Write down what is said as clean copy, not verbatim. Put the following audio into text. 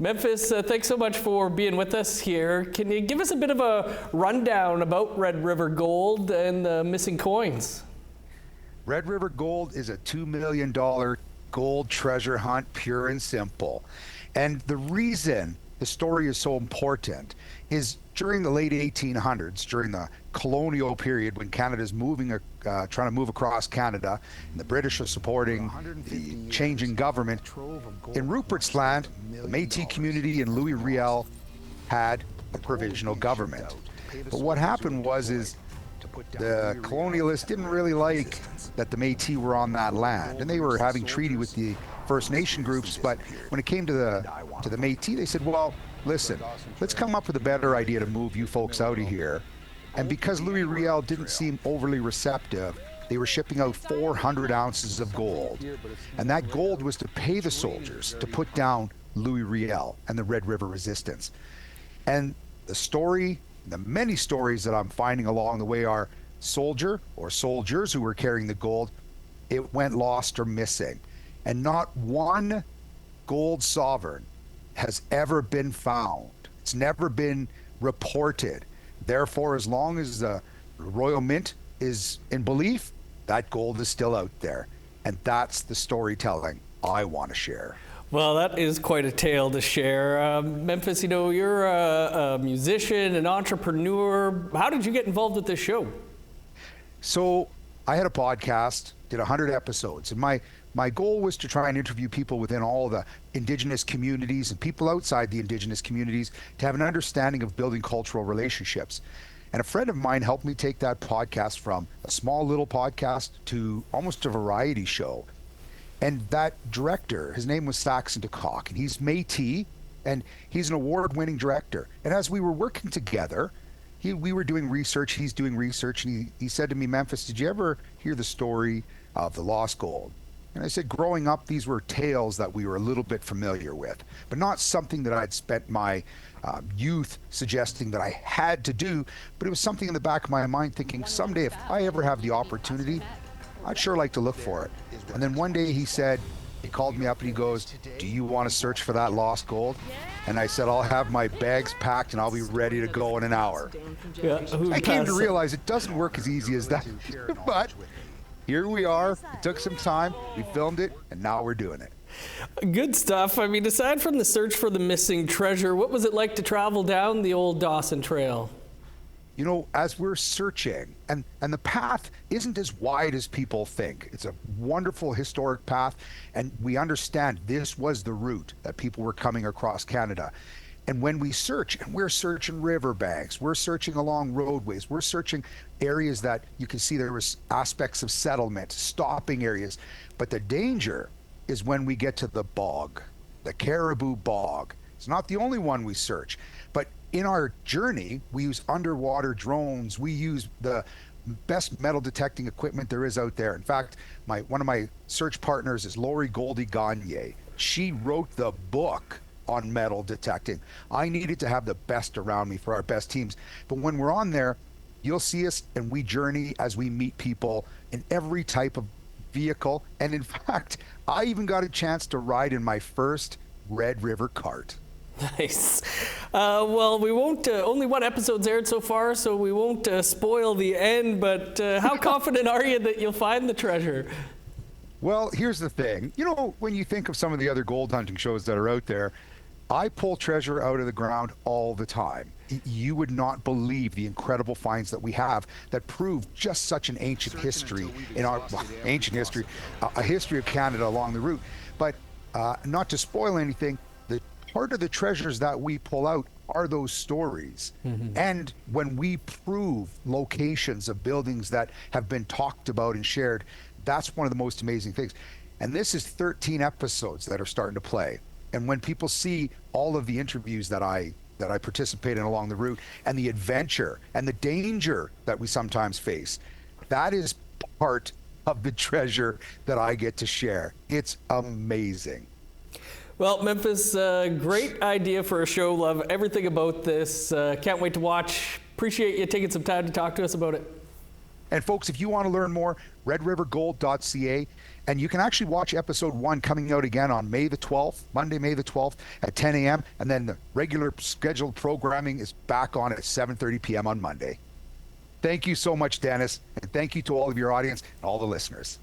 Memphis, thanks so much for being with us here. Can you give us a bit of a rundown about Red River Gold and the missing coins? Red River Gold is a $2 million gold treasure hunt, pure and simple. And the reason the story is so important is during the late 1800s, during the colonial period when Canada's trying to move across Canada, and the British are supporting the changing government. In Rupert's Land, the Métis community in Louis Riel had a provisional government. But what happened was the colonialists didn't really like that the Métis were on that land, and they were having treaty with the First Nation groups. But when it came to the Métis, they said, well, listen, let's come up with a better idea to move you folks out of here. And because Louis Riel didn't seem overly receptive, they were shipping out 400 ounces of gold. And that gold was to pay the soldiers to put down Louis Riel and the Red River Resistance. And the story, the many stories that I'm finding along the way are soldiers who were carrying the gold, it went lost or missing. And not one gold sovereign has ever been found. It's never been reported. Therefore, as long as the Royal Mint is in belief, that gold is still out there. And that's the storytelling I want to share. Well, that is quite a tale to share. Memphis, you know, you're a musician, an entrepreneur. How did you get involved with this show? So I had a podcast, did 100 episodes, and my goal was to try and interview people within all the Indigenous communities and people outside the Indigenous communities to have an understanding of building cultural relationships. And a friend of mine helped me take that podcast from a small little podcast to almost a variety show. And that director, his name was Saxon DeCock, and he's Métis, and he's an award-winning director. And as we were working together, we were doing research, he's doing research, and he said to me, Memphis, did you ever hear the story of the lost gold? And I said, growing up, these were tales that we were a little bit familiar with, but not something that I'd spent my youth suggesting that I had to do, but it was something in the back of my mind thinking, someday if I ever have the opportunity, I'd sure like to look for it. And then one day he called me up and he goes, do you want to search for that lost gold? And I said, I'll have my bags packed and I'll be ready to go in an hour. Yeah, I came to realize it doesn't work as easy as that, but here we are. It took some time. We filmed it, and now we're doing it. Good stuff. I mean, aside from the search for the missing treasure, what was it like to travel down the old Dawson Trail? You know, as we're searching, and the path isn't as wide as people think. It's a wonderful historic path, and we understand this was the route that people were coming across Canada. And when we search, and we're searching riverbanks, we're searching along roadways, we're searching areas that you can see there was aspects of settlement, stopping areas. But the danger is when we get to the bog, the Caribou Bog. It's not the only one we search, but in our journey, we use underwater drones. We use the best metal detecting equipment there is out there. In fact, one of my search partners is Lori Goldie Gagne. She wrote the book on metal detecting. I needed to have the best around me for our best teams. But when we're on there, you'll see us and we journey as we meet people in every type of vehicle. And in fact, I even got a chance to ride in my first Red River cart. Nice. Well, we won't, only one episode's aired so far, so we won't spoil the end, but how confident are you that you'll find the treasure? Well, here's the thing. You know, when you think of some of the other gold hunting shows that are out there, I pull treasure out of the ground all the time. You would not believe the incredible finds that we have that prove just such an ancient history in our a history of Canada along the route. But not to spoil anything, the part of the treasures that we pull out are those stories. Mm-hmm. And when we prove locations of buildings that have been talked about and shared, that's one of the most amazing things. And this is 13 episodes that are starting to play. And when people see all of the interviews that I participate in along the route and the adventure and the danger that we sometimes face, that is part of the treasure that I get to share. It's amazing. Well, Memphis, great idea for a show. Love everything about this. Can't wait to watch. Appreciate you taking some time to talk to us about it. And folks, if you want to learn more, redrivergold.ca. And you can actually watch episode 1 coming out again on May the 12th, Monday, May the 12th at 10 a.m. And then the regular scheduled programming is back on at 7:30 p.m. on Monday. Thank you so much, Dennis. And thank you to all of your audience and all the listeners.